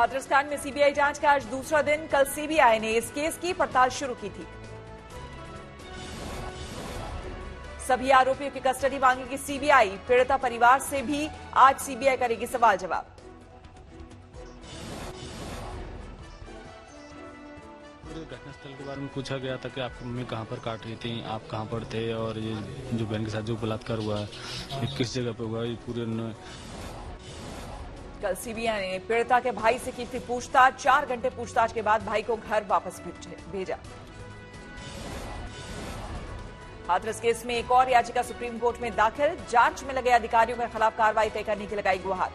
हाथरस कांड में सीबीआई जांच का आज दूसरा दिन। कल सीबीआई ने इस केस की पड़ताल शुरू की थी। सभी आरोपियों की कस्टडी मांगेगी सीबीआई। पीड़िता परिवार से भी आज सीबीआई करेगी सवाल जवाब। घटनास्थल के बारे में पूछा गया था कि आपकी मम्मी कहां पर काट रही थी, आप कहां पर थे, और ये जो बहन के साथ जो बलात्कार हुआ है ये किस जगह पे हुआ, ये पूरे कल सीबीआई ने पीड़िता के भाई से की थी पूछताछ। 4 घंटे पूछताछ के बाद भाई को घर वापस भेजा। हाथरस केस में एक और याचिका सुप्रीम कोर्ट में दाखिल। जांच में लगे अधिकारियों के खिलाफ कार्रवाई तय करने की लगाई गुहार।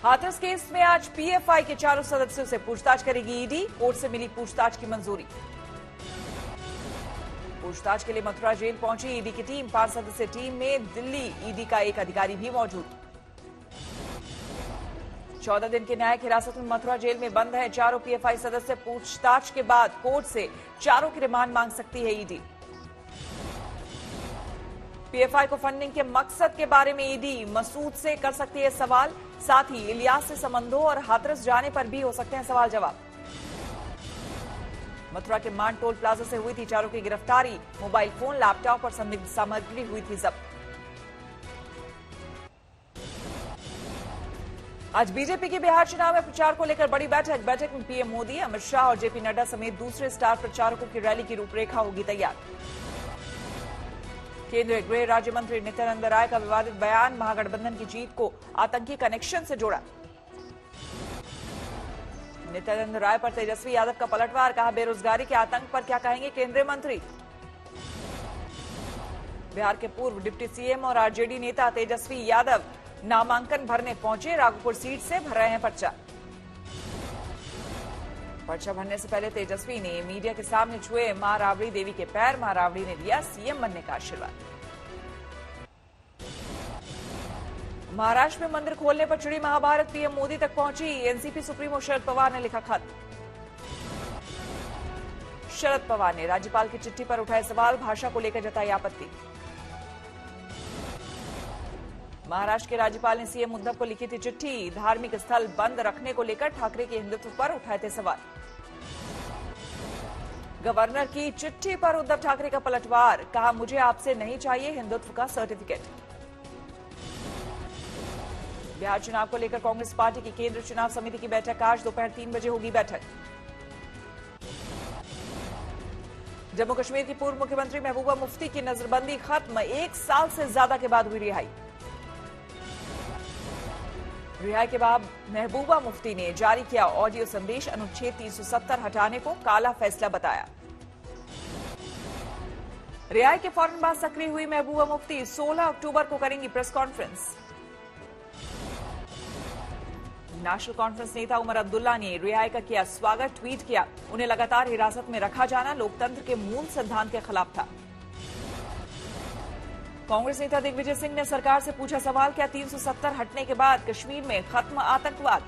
हाथरस केस में आज पीएफआई के 4 सदस्यों से पूछताछ करेगी ईडी। कोर्ट से मिली पूछताछ की मंजूरी। पूछताछ के लिए मथुरा जेल पहुंची ईडी की टीम। 5 सदस्यीय टीम में दिल्ली ईडी का एक अधिकारी भी मौजूद। 14 दिन की न्यायिक हिरासत में मथुरा जेल में बंद है चारों पीएफआई सदस्य। पूछताछ के बाद कोर्ट से चारों की रिमांड मांग सकती है ईडी। पीएफआई को फंडिंग के मकसद के बारे में ईडी मसूद से कर सकती है सवाल। साथ ही इलियास से संबंधों और हाथरस जाने पर भी हो सकते हैं सवाल जवाब। मथुरा के मान टोल प्लाजा से हुई थी चारों की गिरफ्तारी। मोबाइल फोन, लैपटॉप और संदिग्ध सामग्री हुई थी जब्त। आज बीजेपी के बिहार चुनाव में प्रचार को लेकर बड़ी बैठक में पीएम मोदी, अमित शाह और जेपी नड्डा समेत दूसरे स्टार प्रचारकों की रैली की रूपरेखा होगी तैयार। केंद्रीय गृह राज्य मंत्री नित्यानंद राय का विवादित बयान, महागठबंधन की जीत को आतंकी कनेक्शन से जोड़ा। नित्यानंद राय पर तेजस्वी यादव का पलटवार, कहा बेरोजगारी के आतंक पर क्या कहेंगे केंद्रीय मंत्री। बिहार के पूर्व डिप्टी सीएम और आरजेडी नेता तेजस्वी यादव नामांकन भरने पहुंचे। राघोपुर सीट से भर रहे हैं पर्चा। पर्चा भरने से पहले तेजस्वी ने मीडिया के सामने छुए मां राबड़ी देवी के पैर। मां राबड़ी ने दिया सीएम बनने का आशीर्वाद। महाराष्ट्र में मंदिर खोलने पर चिड़ी महाभारत, पीएम मोदी तक पहुंची एनसीपी सुप्रीमो शरद पवार ने लिखा खत। शरद पवार ने राज्यपाल की चिट्ठी पर उठाए सवाल, भाषा को लेकर जताई आपत्ति। महाराष्ट्र के राज्यपाल ने सीएम उद्धव को लिखी थी चिट्ठी। धार्मिक स्थल बंद रखने को लेकर ठाकरे के हिंदुत्व पर उठाए थे सवाल। गवर्नर की चिट्ठी पर उद्धव ठाकरे का पलटवार, कहा मुझे आपसे नहीं चाहिए हिंदुत्व का सर्टिफिकेट। बिहार चुनाव को लेकर कांग्रेस पार्टी की केंद्रीय चुनाव समिति की बैठक आज दोपहर 3 बजे होगी बैठक। जम्मू कश्मीर की पूर्व मुख्यमंत्री महबूबा मुफ्ती की नजरबंदी खत्म। 1 साल से ज्यादा के बाद हुई रिहाई। रिहाई के बाद महबूबा मुफ्ती ने जारी किया ऑडियो संदेश। अनुच्छेद 370 हटाने को काला फैसला बताया। रिहाई के फौरन बाद सक्रिय हुई महबूबा मुफ्ती। 16 अक्टूबर को करेंगी प्रेस कॉन्फ्रेंस। नेशनल कॉन्फ्रेंस नेता उमर अब्दुल्ला ने रिहाई का किया स्वागत, ट्वीट किया उन्हें लगातार हिरासत में रखा जाना लोकतंत्र के मूल सिद्धांत के खिलाफ था। कांग्रेस नेता दिग्विजय सिंह ने सरकार से पूछा सवाल, क्या 370 हटने के बाद कश्मीर में खत्म आतंकवाद।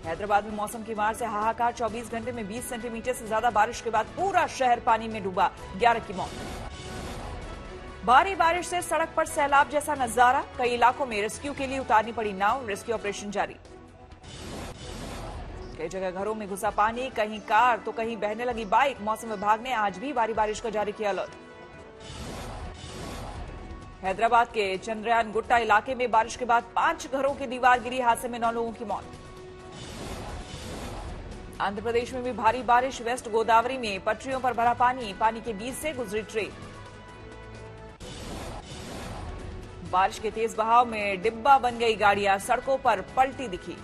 हैदराबाद में मौसम की मार से हाहाकार। 24 घंटे में 20 सेंटीमीटर से ज्यादा बारिश के बाद पूरा शहर पानी में डूबा, 11 की मौत। भारी बारिश से सड़क पर सैलाब जैसा नजारा। कई इलाकों में रेस्क्यू के लिए उतारनी पड़ी नाव। रेस्क्यू ऑपरेशन जारी। कई जगह घरों में घुसा पानी, कहीं कार तो कहीं बहने लगी बाइक। मौसम विभाग ने आज भी भारी बारिश का जारी किया अलर्ट। हैदराबाद के चंद्रयान गुट्टा इलाके में बारिश के बाद 5 घरों की दीवार गिरी। हादसे में 9 लोगों की मौत। आंध्र प्रदेश में भी भारी बारिश। वेस्ट गोदावरी में पटरियों पर भरा पानी। पानी के बीच से गुजरी ट्रेन। बारिश के तेज बहाव में डिब्बा बन गई गाड़ियां। सड़कों पर पलटी दिखी।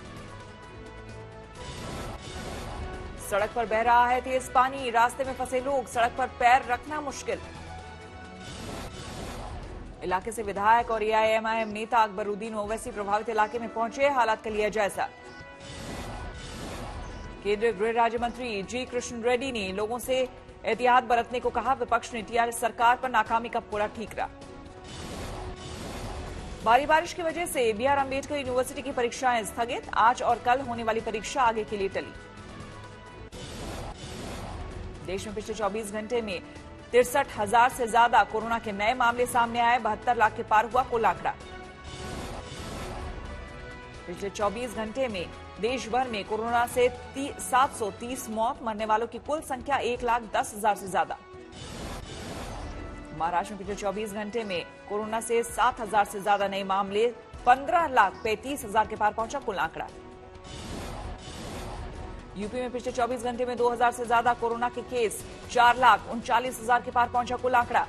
सड़क पर बह रहा है तेज पानी। रास्ते में फंसे लोग, सड़क पर पैर रखना मुश्किल। इलाके से विधायक और एआईएमआईएम नेता अकबरुद्दीन ओवैसी प्रभावित इलाके में पहुंचे, हालात का लिया जायजा। केंद्रीय गृह राज्य मंत्री जी कृष्ण रेड्डी ने लोगों से एहतियात बरतने को कहा। विपक्ष ने टीआरएस सरकार पर नाकामी का पूरा ठीकरा। भारी बारिश की वजह से बीआर अंबेडकर यूनिवर्सिटी की परीक्षाएं स्थगित। आज और कल होने वाली परीक्षा आगे के लिए टली। देश में पिछले 24 घंटे में 63,000 से ज्यादा कोरोना के नए मामले सामने आए। 72 लाख के पार हुआ कुल आंकड़ा। पिछले 24 घंटे में देश भर में कोरोना से 730 मौत, मरने वालों की कुल संख्या 1,10,000 से ज्यादा। महाराष्ट्र में पिछले 24 घंटे में कोरोना से 7,000 से ज्यादा नए मामले, 15,35,000 के पार पहुंचा कुल आंकड़ा। यूपी में पिछले 24 घंटे में 2,000 से ज्यादा कोरोना के केस, 4,39,000 के पार पहुंचा कुल आंकड़ा।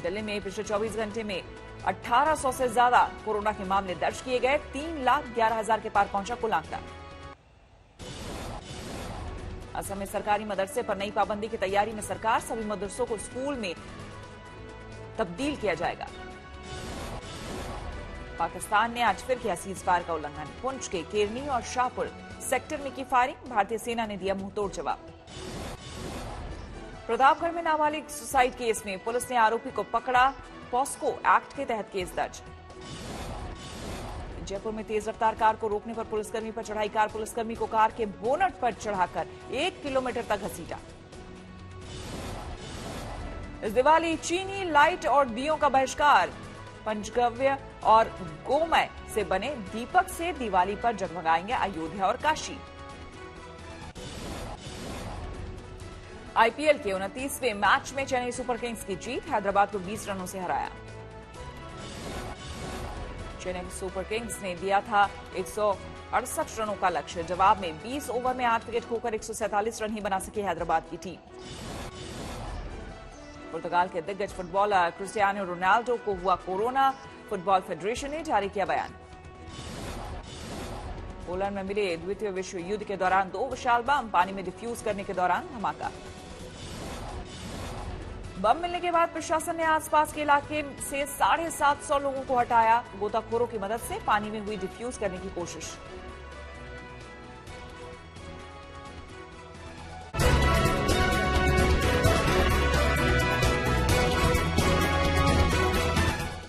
दिल्ली में पिछले 24 घंटे में 1,800 से ज्यादा कोरोना के मामले दर्ज किए गए, 3,11,000 के पार पहुंचा कुल आंकड़ा। असम में सरकारी मदरसे पर नई पाबंदी की तैयारी में सरकार, सभी मदरसों को स्कूल में तब्दील किया जाएगा। पाकिस्तान ने आज फिर किया सीजफायर का उल्लंघन, पुंछ के केरनी और शाहपुर सेक्टर में की फायरिंग, भारतीय सेना ने दिया मुंहतोड़ जवाब। प्रतापगढ़ में नाबालिग सुसाइड केस में पुलिस ने आरोपी को पकड़ा, पॉस्को एक्ट के तहत केस दर्ज। जयपुर में तेज रफ्तार कार को रोकने पर पुलिसकर्मी पर चढ़ाई कार, पुलिसकर्मी को कार के बोनट पर चढ़ाकर 1 किलोमीटर तक घसीटा। इस दिवाली चीनी, लाइट और दियों का बहिष्कार, पंचगव्य और गोमय से बने दीपक से दिवाली पर जगमगाएंगे अयोध्या और काशी। आईपीएल के 29वें मैच में चेन्नई सुपर किंग्स की जीत, हैदराबाद को 20 रनों से हराया। चेन्नई सुपर किंग्स ने दिया था 168 रनों का लक्ष्य, जवाब में 20 ओवर में 8 विकेट खोकर 147 रन ही बना सकी हैदराबाद की टीम। पुर्तगाल के दिग्गज फुटबॉलर क्रिस्टियानो रोनाल्डो को हुआ कोरोना, फुटबॉल फेडरेशन ने जारी किया बयान। पोलैंड में मिले द्वितीय विश्व युद्ध के दौरान 2 विशाल बम, पानी में डिफ्यूज करने के दौरान धमाका। बम मिलने के बाद प्रशासन ने आसपास के इलाके से 750 लोगों को हटाया, गोताखोरों की मदद से पानी में हुई डिफ्यूज करने की कोशिश।